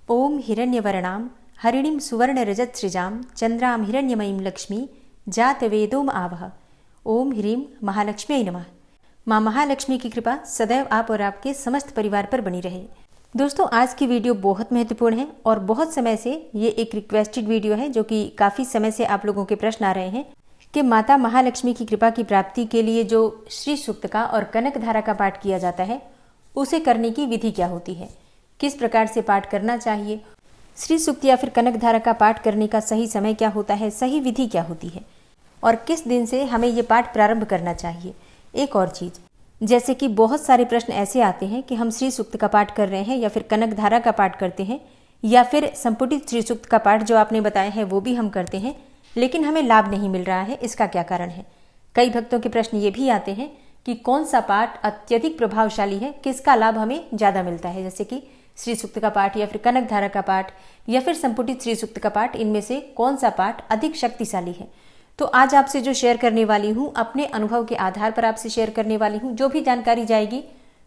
ओम हिरण्यवर्णां हरिणीं सुवर्णरजत्सृजां चंद्रां हिरण्यमयीं लक्ष्मी जातवेदोम आवह। ओम ह्रीं महालक्ष्मी नमः। माँ महालक्ष्मी की कृपा सदैव आप और आपके समस्त परिवार पर बनी रहे। दोस्तों, आज की वीडियो बहुत महत्वपूर्ण है और बहुत समय से ये एक रिक्वेस्टेड वीडियो है, जो कि काफ़ी समय से आप लोगों के प्रश्न आ रहे हैं कि माता महालक्ष्मी की कृपा की प्राप्ति के लिए जो श्री सूक्त का और कनक धारा का पाठ किया जाता है, उसे करने की विधि क्या होती है, किस प्रकार से पाठ करना चाहिए, श्री सूक्त या फिर कनक धारा का पाठ करने का सही समय क्या होता है, सही विधि क्या होती है और किस दिन से हमें ये पाठ प्रारंभ करना चाहिए। एक और चीज़, जैसे कि बहुत सारे प्रश्न ऐसे आते हैं कि हम श्री सूक्त का पाठ कर रहे हैं या फिर कनक धारा का पाठ करते हैं या फिर संपुटित श्री सूक्त का पाठ जो आपने बताया है वो भी हम करते हैं, लेकिन हमें लाभ नहीं मिल रहा है। इसका क्या कारण है? कई भक्तों के प्रश्न ये भी आते हैं कि कौन सा पाठ अत्यधिक प्रभावशाली है, किसका लाभ हमें ज़्यादा मिलता है, जैसे कि श्री सूक्त का पाठ या फिर कनक धारा का पाठ या फिर संपुटित श्री सूक्त का पाठ, इनमें से कौन सा पाठ अधिक शक्तिशाली है। तो आज आपसे जो शेयर करने वाली हूँ, अपने अनुभव के आधार पर आपसे शेयर करने वाली हूँ। जो भी जानकारी जाएगी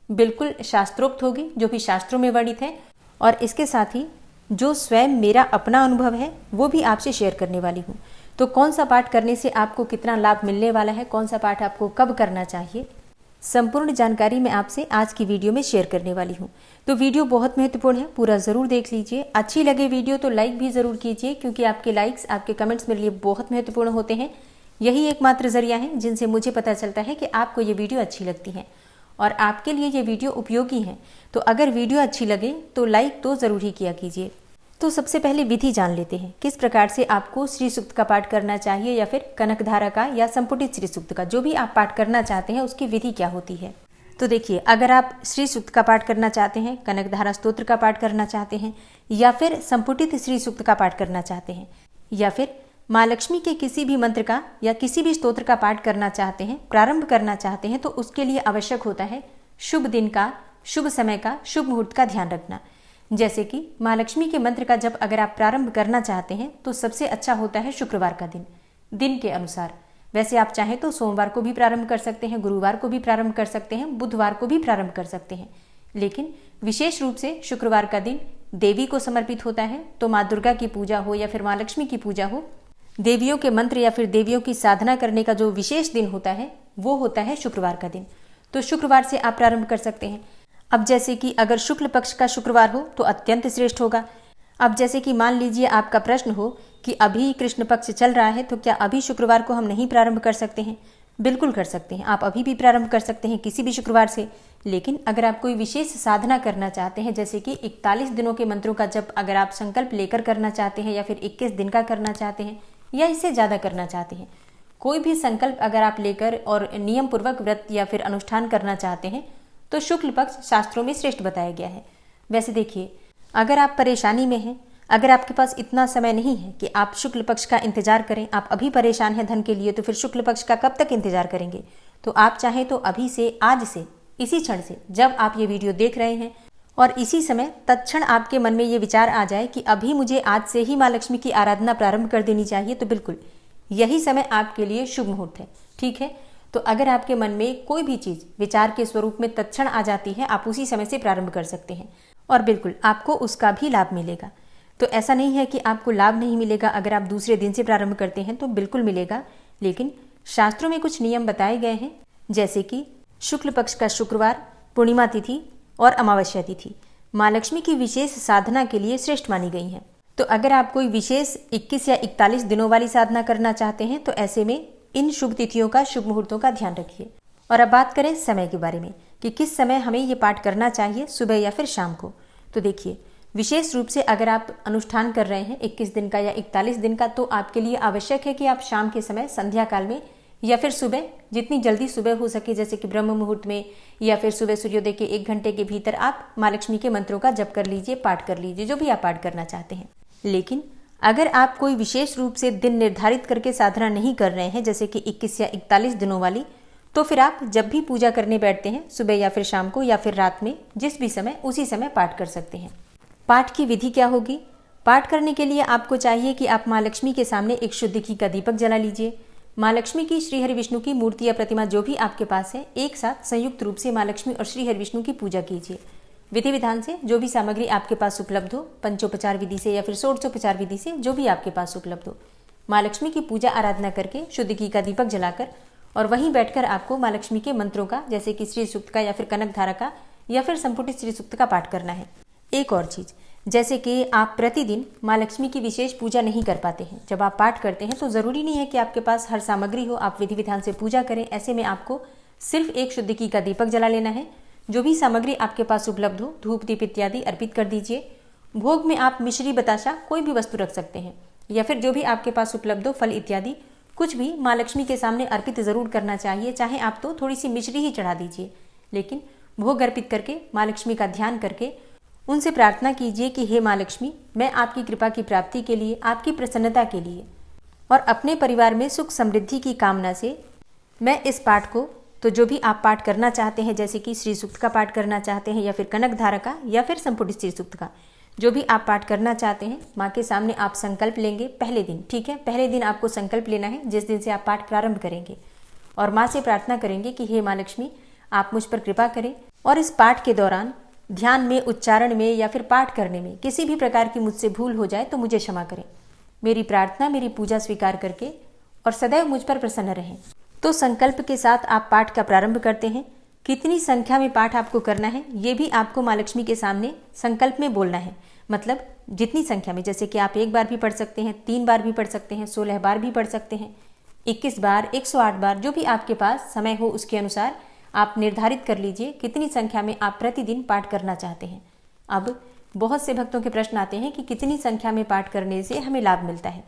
बिल्कुल शास्त्रोक्त होगी, जो भी शास्त्रों में वर्णित है, और इसके साथ ही जो स्वयं मेरा अपना अनुभव है वो भी आपसे शेयर करने वाली हूँ। तो कौन सा पाठ करने से आपको कितना लाभ मिलने वाला है, कौन सा पाठ आपको कब करना चाहिए, संपूर्ण जानकारी मैं आपसे आज की वीडियो में शेयर करने वाली हूँ। तो वीडियो बहुत महत्वपूर्ण है, पूरा ज़रूर देख लीजिए। अच्छी लगे वीडियो तो लाइक भी ज़रूर कीजिए, क्योंकि आपके लाइक्स, आपके कमेंट्स मेरे लिए बहुत महत्वपूर्ण होते हैं। यही एकमात्र जरिया है जिनसे मुझे पता चलता है कि आपको ये वीडियो अच्छी लगती है और आपके लिए ये वीडियो उपयोगी है। तो अगर वीडियो अच्छी लगे तो लाइक तो ज़रूर ही किया कीजिए। तो सबसे पहले विधि जान लेते हैं, किस प्रकार से आपको श्री सूक्त का पाठ करना चाहिए या फिर कनक धारा का या संपुटित श्री सूक्त का, जो भी आप पाठ करना चाहते हैं उसकी विधि क्या होती है। तो देखिए, अगर आप श्री सूक्त का पाठ करना चाहते हैं, कनक धारा स्तोत्र का पाठ करना चाहते हैं या फिर संपुटित श्री सूक्त का पाठ करना चाहते हैं या फिर माँ लक्ष्मी के किसी भी मंत्र का या किसी भी स्तोत्र का पाठ करना चाहते हैं, प्रारंभ करना चाहते हैं, तो उसके लिए आवश्यक होता है शुभ दिन का, शुभ समय का, शुभ मुहूर्त का ध्यान रखना। जैसे कि माँ लक्ष्मी के मंत्र का जब अगर आप प्रारंभ करना चाहते हैं तो सबसे अच्छा होता है शुक्रवार का दिन, दिन के अनुसार। वैसे आप चाहें तो सोमवार को भी प्रारंभ कर सकते हैं, गुरुवार को भी प्रारंभ कर सकते हैं, बुधवार को भी प्रारंभ कर सकते हैं, लेकिन विशेष रूप से शुक्रवार का दिन देवी को समर्पित होता है। तो माँ दुर्गा की पूजा हो या फिर माँ लक्ष्मी की पूजा हो, देवियों के मंत्र या फिर देवियों की साधना करने का जो विशेष दिन होता है वो होता है शुक्रवार का दिन। तो शुक्रवार से आप प्रारंभ कर सकते हैं। अब जैसे कि अगर शुक्ल पक्ष का शुक्रवार हो तो अत्यंत श्रेष्ठ होगा। अब जैसे कि मान लीजिए आपका प्रश्न हो कि अभी कृष्ण पक्ष चल रहा है, तो क्या अभी शुक्रवार को हम नहीं प्रारंभ कर सकते हैं? बिल्कुल कर सकते हैं, आप अभी भी प्रारंभ कर सकते हैं किसी भी शुक्रवार से। लेकिन अगर आप कोई विशेष साधना करना चाहते हैं, जैसे कि 41 दिनों के मंत्रों का जब अगर आप संकल्प लेकर करना चाहते हैं या फिर 21 दिन का करना चाहते हैं या इससे ज़्यादा करना चाहते हैं, कोई भी संकल्प अगर आप लेकर और नियम पूर्वक व्रत या फिर अनुष्ठान करना चाहते हैं, तो शुक्ल पक्ष शास्त्रों में श्रेष्ठ बताया गया है। वैसे देखिए, अगर आप परेशानी में हैं, अगर आपके पास इतना समय नहीं है कि आप शुक्ल पक्ष का इंतजार करें, आप अभी परेशान हैं धन के लिए, तो फिर शुक्ल पक्ष का कब तक इंतजार करेंगे? तो आप चाहें तो अभी से, आज से, इसी क्षण से, जब आप ये वीडियो देख रहे हैं और इसी समय तत्क्षण आपके मन में ये विचार आ जाए कि अभी मुझे आज से ही माँ लक्ष्मी की आराधना प्रारंभ कर देनी चाहिए, तो बिल्कुल यही समय आपके लिए शुभ मुहूर्त है। ठीक है, तो अगर आपके मन में कोई भी चीज़ विचार के स्वरूप में तत्क्षण आ जाती है, आप उसी समय से प्रारंभ कर सकते हैं और बिल्कुल आपको उसका भी लाभ मिलेगा। तो ऐसा नहीं है कि आपको लाभ नहीं मिलेगा अगर आप दूसरे दिन से प्रारंभ करते हैं, तो बिल्कुल मिलेगा। लेकिन शास्त्रों में कुछ नियम बताए गए हैं, जैसे कि शुक्ल पक्ष का शुक्रवार, पूर्णिमा तिथि और अमावस्या तिथि माँ लक्ष्मी की विशेष साधना के लिए श्रेष्ठ मानी गई हैं। तो अगर आप कोई विशेष 21 या 41 दिनों वाली साधना करना चाहते हैं, तो ऐसे में इन शुभ तिथियों का, शुभ मुहूर्तों का ध्यान रखिए। और अब बात करें समय के बारे में कि किस समय हमें ये पाठ करना चाहिए, सुबह या फिर शाम को। तो देखिए, विशेष रूप से अगर आप अनुष्ठान कर रहे हैं 21 दिन का या 41 दिन का, तो आपके लिए आवश्यक है कि आप शाम के समय, संध्या काल में या फिर सुबह, जितनी जल्दी सुबह हो सके, जैसे कि ब्रह्म मुहूर्त में या फिर सुबह सूर्योदय के 1 घंटे के भीतर आप माँ लक्ष्मी के मंत्रों का जप कर लीजिए, पाठ कर लीजिए, जो भी आप पाठ करना चाहते हैं। लेकिन अगर आप कोई विशेष रूप से दिन निर्धारित करके साधना नहीं कर रहे हैं, जैसे कि 21 या 41 दिनों वाली, तो फिर आप जब भी पूजा करने बैठते हैं, सुबह या फिर शाम को या फिर रात में, जिस भी समय, उसी समय पाठ कर सकते हैं। पाठ की विधि क्या होगी? पाठ करने के लिए आपको चाहिए कि आप माँ लक्ष्मी के सामने एक शुद्ध घी का दीपक जला लीजिए। माँ लक्ष्मी की, श्री हरि विष्णु की मूर्ति या प्रतिमा जो भी आपके पास है, एक साथ संयुक्त रूप से माँ लक्ष्मी और श्री हरि विष्णु की पूजा कीजिए। विधि विधान से जो भी सामग्री आपके पास उपलब्ध हो, पंचोपचार विधि से या फिर षोडशोपचार विधि से, जो भी आपके पास उपलब्ध हो, माँ लक्ष्मी की पूजा आराधना करके शुद्ध घी का दीपक जलाकर और वहीं बैठकर आपको माँ लक्ष्मी के मंत्रों का, जैसे कि श्री सूक्त का या फिर कनक धारा का या फिर संपुटित श्री सूक्त का पाठ करना है। एक और चीज, जैसे कि आप प्रतिदिन माँ लक्ष्मी की विशेष पूजा नहीं कर पाते हैं, जब आप पाठ करते हैं तो जरूरी नहीं है कि आपके पास हर सामग्री हो, आप विधि विधान से पूजा करें। ऐसे में आपको सिर्फ एक शुद्ध घी का दीपक जला लेना है। जो भी सामग्री आपके पास उपलब्ध हो, धूप दीप इत्यादि अर्पित कर दीजिए। भोग में आप मिश्री बताशा कोई भी वस्तु रख सकते हैं या फिर जो भी आपके पास उपलब्ध हो, फल इत्यादि कुछ भी माँ लक्ष्मी के सामने अर्पित जरूर करना चाहिए। चाहे आप तो थोड़ी सी मिश्री ही चढ़ा दीजिए, लेकिन भोग अर्पित करके माँ लक्ष्मी का ध्यान करके उनसे प्रार्थना कीजिए कि हे माँ लक्ष्मी, मैं आपकी कृपा की प्राप्ति के लिए, आपकी प्रसन्नता के लिए और अपने परिवार में सुख समृद्धि की कामना से मैं इस पाठ को, तो जो भी आप पाठ करना चाहते हैं, जैसे कि श्री सूक्त का पाठ करना चाहते हैं या फिर कनक धारा का या फिर संपुटित श्री सूक्त का, जो भी आप पाठ करना चाहते हैं, माँ के सामने आप संकल्प लेंगे पहले दिन। ठीक है, पहले दिन आपको संकल्प लेना है जिस दिन से आप पाठ प्रारंभ करेंगे और माँ से प्रार्थना करेंगे कि हे माँ लक्ष्मी, आप मुझ पर कृपा करें और इस पाठ के दौरान ध्यान में, उच्चारण में या फिर पाठ करने में किसी भी प्रकार की मुझसे भूल हो जाए तो मुझे क्षमा करें। मेरी प्रार्थना, मेरी पूजा स्वीकार करके और सदैव मुझ पर प्रसन्न रहें। तो संकल्प के साथ आप पाठ का प्रारंभ करते हैं। कितनी संख्या में पाठ आपको करना है ये भी आपको माँ लक्ष्मी के सामने संकल्प में बोलना है। मतलब जितनी संख्या में, जैसे कि आप 1 बार भी पढ़ सकते हैं, 3 बार भी पढ़ सकते हैं, 16 बार भी पढ़ सकते हैं, 21 बार, 108 बार, जो भी आपके पास समय हो उसके अनुसार आप निर्धारित कर लीजिए कितनी संख्या में आप प्रतिदिन पाठ करना चाहते हैं। अब बहुत से भक्तों के प्रश्न आते हैं कि कितनी संख्या में पाठ करने से हमें लाभ मिलता है।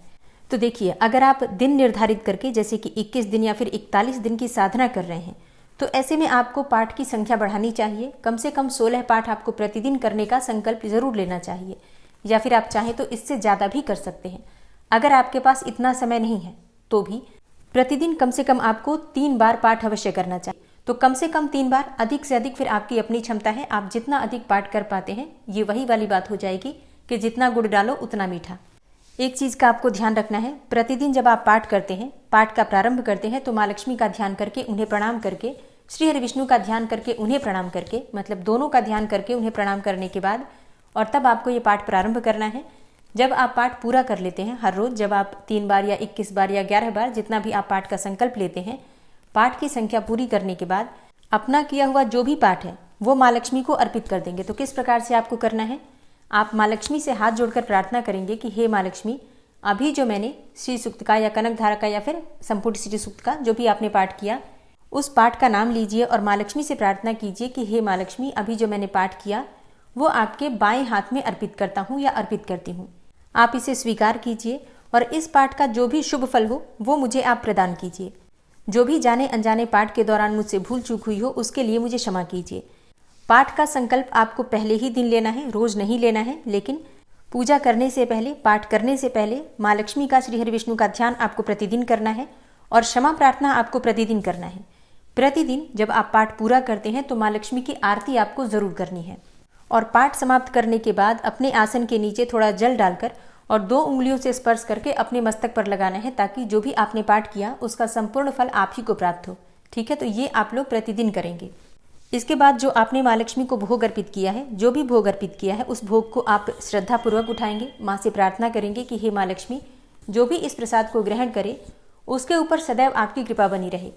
तो देखिए, अगर आप दिन निर्धारित करके, जैसे कि 21 दिन या फिर 41 दिन की साधना कर रहे हैं, तो ऐसे में आपको पाठ की संख्या बढ़ानी चाहिए। कम से कम 16 पाठ आपको प्रतिदिन करने का संकल्प जरूर लेना चाहिए, या फिर आप चाहें तो इससे ज़्यादा भी कर सकते हैं। अगर आपके पास इतना समय नहीं है तो भी प्रतिदिन कम से कम आपको 3 बार पाठ अवश्य करना चाहिए। तो कम से कम 3 बार, अधिक से अधिक फिर आपकी अपनी क्षमता है, आप जितना अधिक पाठ कर पाते हैं। ये वही वाली बात हो जाएगी कि जितना गुड़ डालो उतना मीठा। एक चीज़ का आपको ध्यान रखना है, प्रतिदिन जब आप पाठ करते हैं, पाठ का प्रारंभ करते हैं, तो माँ लक्ष्मी का ध्यान करके उन्हें प्रणाम करके, श्री हरि विष्णु का ध्यान करके उन्हें प्रणाम करके, मतलब दोनों का ध्यान करके उन्हें प्रणाम करने के बाद और तब आपको ये पाठ प्रारंभ करना है। जब आप पाठ पूरा कर लेते हैं हर रोज, जब आप 3 बार या 21 बार या 11 बार, जितना भी आप पाठ का संकल्प लेते हैं, पाठ की संख्या पूरी करने के बाद अपना किया हुआ जो भी पाठ है वो माँ लक्ष्मी को अर्पित कर देंगे। तो किस प्रकार से आपको करना है, आप माँ लक्ष्मी से हाथ जोड़कर प्रार्थना करेंगे कि हे माँ लक्ष्मी, अभी जो मैंने श्री सूक्त का या कनक धारा का या फिर संपुट श्री सूक्त का जो भी आपने पाठ किया, उस पाठ का नाम लीजिए और माँ लक्ष्मी से प्रार्थना कीजिए कि हे माँ लक्ष्मी, अभी जो मैंने पाठ किया वो आपके बाएं हाथ में अर्पित करता हूँ या अर्पित करती हूँ। आप इसे स्वीकार कीजिए और इस पाठ का जो भी शुभ फल हो वो मुझे आप प्रदान कीजिए। जो भी जाने अनजाने पाठ के दौरान मुझसे भूल चूक हुई हो उसके लिए मुझे क्षमा कीजिए। पाठ का संकल्प आपको पहले ही दिन लेना है, रोज नहीं लेना है, लेकिन पूजा करने से पहले, पाठ करने से पहले माँ लक्ष्मी का, श्री हरि विष्णु का ध्यान आपको प्रतिदिन करना है और क्षमा प्रार्थना आपको प्रतिदिन करना है। प्रतिदिन जब आप पाठ पूरा करते हैं तो माँ लक्ष्मी की आरती आपको जरूर करनी है और पाठ समाप्त करने के बाद अपने आसन के नीचे थोड़ा जल डालकर और 2 उंगलियों से स्पर्श करके अपने मस्तक पर लगाना है, ताकि जो भी आपने पाठ किया उसका संपूर्ण फल आप ही को प्राप्त हो। ठीक है, तो ये आप लोग प्रतिदिन करेंगे। इसके बाद जो आपने माँ लक्ष्मी को भोग अर्पित किया है, जो भी भोग अर्पित किया है, उस भोग को आप श्रद्धापूर्वक उठाएंगे, माँ से प्रार्थना करेंगे कि हे माँ लक्ष्मी, जो भी इस प्रसाद को ग्रहण करे उसके ऊपर सदैव आपकी कृपा बनी रहे।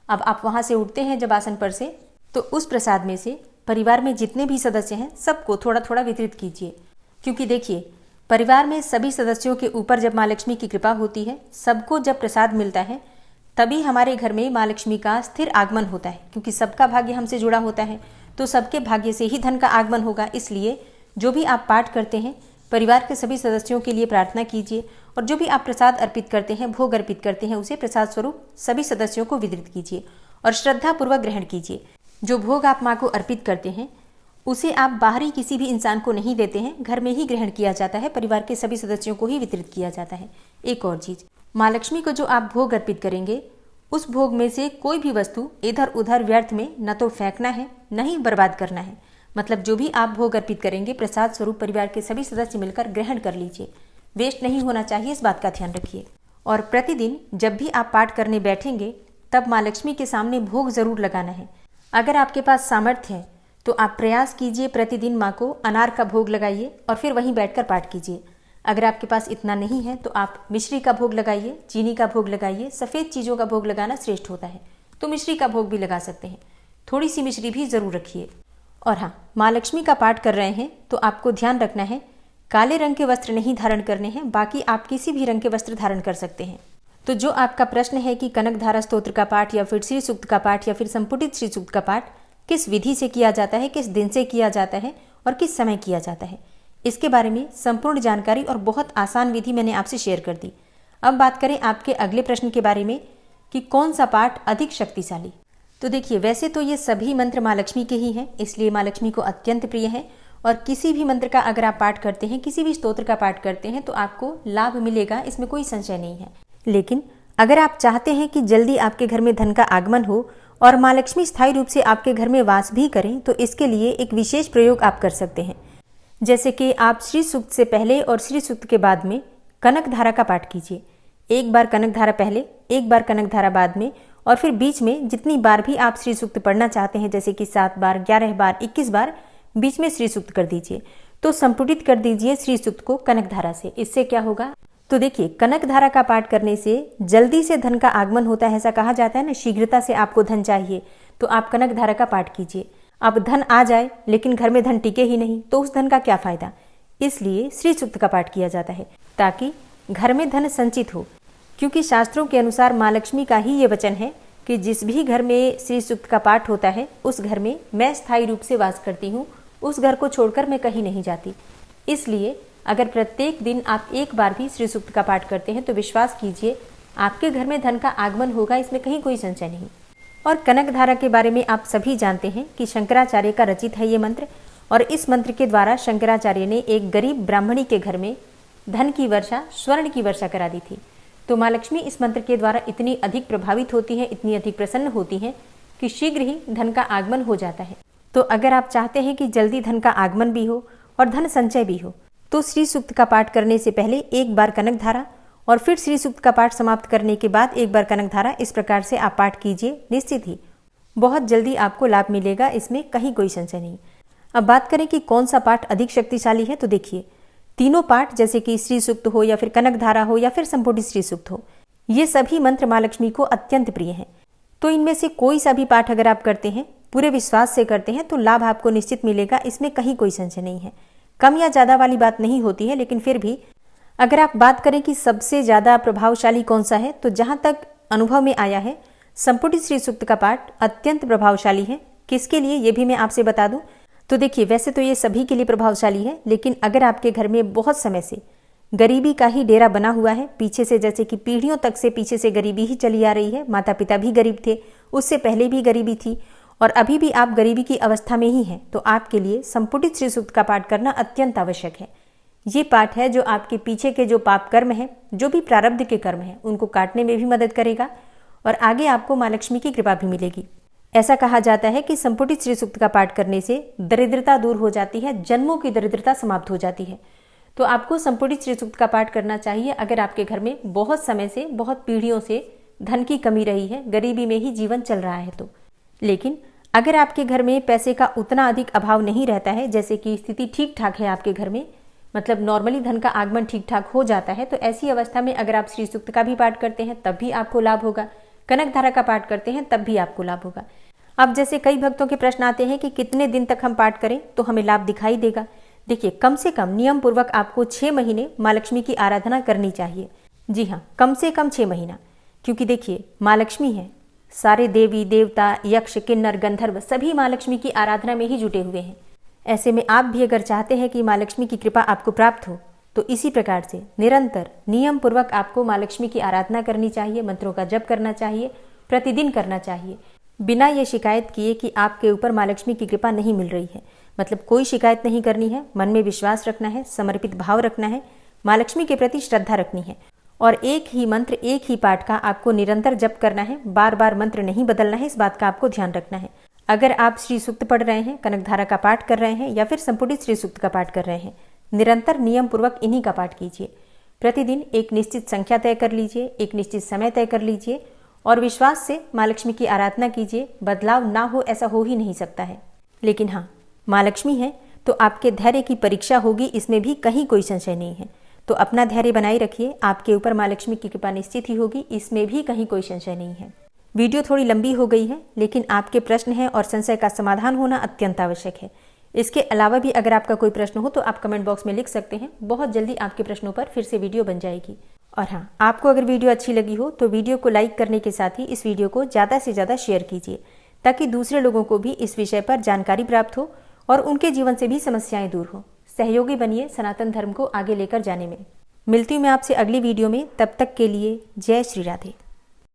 अब आप वहाँ से उठते हैं जब आसन पर से, तो उस प्रसाद में से परिवार में जितने भी सदस्य हैं सबको थोड़ा थोड़ा वितरित कीजिए, क्योंकि देखिए, परिवार में सभी सदस्यों के ऊपर जब माँ लक्ष्मी की कृपा होती है, सबको जब प्रसाद मिलता है, तभी हमारे घर में माँ लक्ष्मी का स्थिर आगमन होता है। क्योंकि सबका भाग्य हमसे जुड़ा होता है, तो सबके भाग्य से ही धन का आगमन होगा। इसलिए जो भी आप पाठ करते हैं, परिवार के सभी सदस्यों के लिए प्रार्थना कीजिए और जो भी आप प्रसाद अर्पित करते हैं, भोग अर्पित करते हैं, उसे प्रसाद स्वरूप सभी सदस्यों को वितरित कीजिए और श्रद्धापूर्वक ग्रहण कीजिए। जो भोग आप माँ को अर्पित करते हैं उसे आप बाहरी किसी भी इंसान को नहीं देते हैं, घर में ही ग्रहण किया जाता है, परिवार के सभी सदस्यों को ही वितरित किया जाता है। एक और चीज, माँ लक्ष्मी को जो आप भोग अर्पित करेंगे, उस भोग में से कोई भी वस्तु इधर उधर व्यर्थ में न तो फेंकना है, न ही बर्बाद करना है। मतलब जो भी आप भोग अर्पित करेंगे, प्रसाद स्वरूप परिवार के सभी सदस्य मिलकर ग्रहण कर लीजिए, वेस्ट नहीं होना चाहिए, इस बात का ध्यान रखिए। और प्रतिदिन जब भी आप पाठ करने बैठेंगे, तब माँ लक्ष्मी के सामने भोग जरूर लगाना है। अगर आपके पास सामर्थ्य है तो आप प्रयास कीजिए प्रतिदिन माँ को अनार का भोग लगाइए और फिर वहीं बैठकर पाठ कीजिए। अगर आपके पास इतना नहीं है तो आप मिश्री का भोग लगाइए, चीनी का भोग लगाइए। सफ़ेद चीज़ों का भोग लगाना श्रेष्ठ होता है, तो मिश्री का भोग भी लगा सकते हैं। थोड़ी सी मिश्री भी ज़रूर रखिए। और हाँ, माँ लक्ष्मी का पाठ कर रहे हैं तो आपको ध्यान रखना है, काले रंग के वस्त्र नहीं धारण करने हैं, बाकी आप किसी भी रंग के वस्त्र धारण कर सकते हैं। तो जो आपका प्रश्न है कि कनकधारा स्तोत्र का पाठ या फिर श्री सूक्त का पाठ या फिर संपुटित श्री सूक्त का पाठ किस विधि से किया जाता है, किस दिन से किया जाता है और किस समय किया जाता है, इसके बारे में संपूर्ण जानकारी और बहुत आसान विधि मैंने आपसे शेयर कर दी। अब बात करें आपके अगले प्रश्न के बारे में कि कौन सा पाठ अधिक शक्तिशाली। तो देखिए, वैसे तो ये सभी मंत्र माँ लक्ष्मी के ही हैं, इसलिए माँ लक्ष्मी को अत्यंत प्रिय है और किसी भी मंत्र का अगर आप पाठ करते हैं, किसी भी स्तोत्र का पाठ करते हैं तो आपको लाभ मिलेगा, इसमें कोई संशय नहीं है। लेकिन अगर आप चाहते हैं कि जल्दी आपके घर में धन का आगमन हो और माँ लक्ष्मी स्थायी रूप से आपके घर में वास भी करें, तो इसके लिए एक विशेष प्रयोग आप कर सकते हैं। जैसे कि आप श्री सूक्त से पहले और श्री सूक्त के बाद में कनक धारा का पाठ कीजिए। एक बार कनक धारा पहले, एक बार कनक धारा बाद में, और फिर बीच में जितनी बार भी आप श्री सूक्त पढ़ना चाहते हैं, जैसे कि 7 बार, 11 बार, 21 बार बीच में श्री सूक्त कर दीजिए। तो संपुटित कर दीजिए श्री सूक्त को कनक धारा से। इससे क्या होगा, तो देखिए, कनक धारा का पाठ करने से जल्दी से धन का आगमन होता है। ऐसा कहा जाता है ना, शीघ्रता से आपको धन चाहिए तो आप कनक धारा का पाठ कीजिए। अब धन आ जाए लेकिन घर में धन टिके ही नहीं, तो उस धन का क्या फायदा। इसलिए श्री सूक्त का पाठ किया जाता है ताकि घर में धन संचित हो, क्योंकि शास्त्रों के अनुसार माँ लक्ष्मी का ही ये वचन है कि जिस भी घर में श्री सूक्त का पाठ होता है उस घर में मैं स्थायी रूप से वास करती हूँ, उस घर को छोड़कर मैं कहीं नहीं जाती। इसलिए अगर प्रत्येक दिन आप एक बार भी श्री सूक्त का पाठ करते हैं तो विश्वास कीजिए आपके घर में धन का आगमन होगा, इसमें कहीं कोई संशय नहीं। और कनक धारा के बारे में आप सभी जानते हैं कि शंकराचार्य का रचित है ये मंत्र, और इस मंत्र के द्वारा शंकराचार्य ने एक गरीब ब्राह्मणी के घर में धन की वर्षा, स्वर्ण की वर्षा करा दी थी। तो माँ लक्ष्मी इस मंत्र के द्वारा इतनी अधिक प्रभावित होती हैं, इतनी अधिक प्रसन्न होती हैं कि शीघ्र ही धन का आगमन हो जाता है। तो अगर आप चाहते हैं कि जल्दी धन का आगमन भी हो और धन संचय भी हो, तो श्री सूक्त का पाठ करने से पहले एक बार कनक धारा और फिर श्री सूक्त का पाठ समाप्त करने के बाद एक बार कनक धारा, इस प्रकार से आप पाठ कीजिए। निश्चित ही बहुत जल्दी आपको लाभ मिलेगा, इसमें कहीं कोई संशय नहीं। अब बात करें कि कौन सा पाठ अधिक शक्तिशाली है, तो देखिए, तीनों पाठ जैसे कि श्री सूक्त हो या फिर कनक धारा हो या फिर संपुटित श्री सूक्त हो, ये सभी मंत्र माँ लक्ष्मी को अत्यंत प्रिय हैं। तो इनमें से कोई सा भी पाठ अगर आप करते हैं, पूरे विश्वास से करते हैं, तो लाभ आपको निश्चित मिलेगा, इसमें कहीं कोई संशय नहीं है। कम या ज़्यादा वाली बात नहीं होती है, लेकिन फिर भी अगर आप बात करें कि सबसे ज़्यादा प्रभावशाली कौन सा है, तो जहाँ तक अनुभव में आया है संपुटित श्री सूक्त का पाठ अत्यंत प्रभावशाली है। किसके लिए ये भी मैं आपसे बता दूं, तो देखिए, वैसे तो ये सभी के लिए प्रभावशाली है, लेकिन अगर आपके घर में बहुत समय से गरीबी का ही डेरा बना हुआ है, पीछे से जैसे कि पीढ़ियों तक से पीछे से गरीबी ही चली आ रही है, माता पिता भी गरीब थे, उससे पहले भी गरीबी थी और अभी भी आप गरीबी की अवस्था में ही हैं, तो आपके लिए संपुटित श्री सूक्त का पाठ करना अत्यंत आवश्यक है। ये पाठ है जो आपके पीछे के जो पाप कर्म हैं, जो भी प्रारब्ध के कर्म हैं, उनको काटने में भी मदद करेगा और आगे आपको माँ लक्ष्मी की कृपा भी मिलेगी। ऐसा कहा जाता है कि संपुटित श्री सूक्त का पाठ करने से दरिद्रता दूर हो जाती है, जन्मों की दरिद्रता समाप्त हो जाती है। तो आपको संपुटित श्री सूक्त का पाठ करना चाहिए अगर आपके घर में बहुत समय से, बहुत पीढ़ियों से धन की कमी रही है, गरीबी में ही जीवन चल रहा है तो। लेकिन अगर आपके घर में पैसे का उतना अधिक अभाव नहीं रहता है, जैसे कि स्थिति ठीक ठाक है आपके घर में, मतलब नॉर्मली धन का आगमन ठीक ठाक हो जाता है, तो ऐसी अवस्था में अगर आप श्री सूक्त का भी पाठ करते हैं तब भी आपको लाभ होगा, कनक धारा का पाठ करते हैं तब भी आपको लाभ होगा। अब जैसे कई भक्तों के प्रश्न आते हैं कि कितने दिन तक हम पाठ करें तो हमें लाभ दिखाई देगा। देखिए, कम से कम नियम पूर्वक आपको 6 महीने माँ लक्ष्मी की आराधना करनी चाहिए। जी हाँ, कम से कम 6 महीना, क्योंकि देखिए माँ लक्ष्मी है, सारे देवी देवता, यक्ष, किन्नर, गंधर्व सभी माँ लक्ष्मी की आराधना में ही जुटे हुए हैं। ऐसे में आप भी अगर चाहते हैं कि माँ लक्ष्मी की कृपा आपको प्राप्त हो, तो इसी प्रकार से निरंतर नियम पूर्वक आपको माँ लक्ष्मी की आराधना करनी चाहिए, मंत्रों का जप करना चाहिए, प्रतिदिन करना चाहिए, बिना ये शिकायत किए कि आपके ऊपर माँ लक्ष्मी की कृपा नहीं मिल रही है। मतलब कोई शिकायत नहीं करनी है, मन में विश्वास रखना है, समर्पित भाव रखना है, माँ लक्ष्मी के प्रति श्रद्धा रखनी है और एक ही मंत्र, एक ही पाठ का आपको निरंतर जप करना है, बार बार मंत्र नहीं बदलना है, इस बात का आपको ध्यान रखना है। अगर आप श्री सूक्त पढ़ रहे हैं, कनक धारा का पाठ कर रहे हैं या फिर संपुटित श्री सूक्त का पाठ कर रहे हैं, निरंतर नियम पूर्वक इन्हीं का पाठ कीजिए। प्रतिदिन एक निश्चित संख्या तय कर लीजिए, एक निश्चित समय तय कर लीजिए और विश्वास से माँ लक्ष्मी की आराधना कीजिए। बदलाव ना हो ऐसा हो ही नहीं सकता है। लेकिन हाँ, माँ लक्ष्मी है तो आपके धैर्य की परीक्षा होगी, इसमें भी कहीं कोई संशय नहीं है। तो अपना धैर्य बनाए रखिए, आपके ऊपर माँ लक्ष्मी की कृपा निश्चित ही होगी, इसमें भी कहीं कोई संशय नहीं है। वीडियो थोड़ी लंबी हो गई है, लेकिन आपके प्रश्न हैं और संशय का समाधान होना अत्यंत आवश्यक है। इसके अलावा भी अगर आपका कोई प्रश्न हो तो आप कमेंट बॉक्स में लिख सकते हैं, बहुत जल्दी आपके प्रश्नों पर फिर से वीडियो बन जाएगी। और हाँ, आपको अगर वीडियो अच्छी लगी हो तो वीडियो को लाइक करने के साथ ही इस वीडियो को ज़्यादा से ज़्यादा शेयर कीजिए, ताकि दूसरे लोगों को भी इस विषय पर जानकारी प्राप्त हो और उनके जीवन से भी समस्याएं दूर हो। सहयोगी बनिए सनातन धर्म को आगे लेकर जाने में। मिलती हूँ मैं आपसे अगली वीडियो में, तब तक के लिए जय श्री राधे।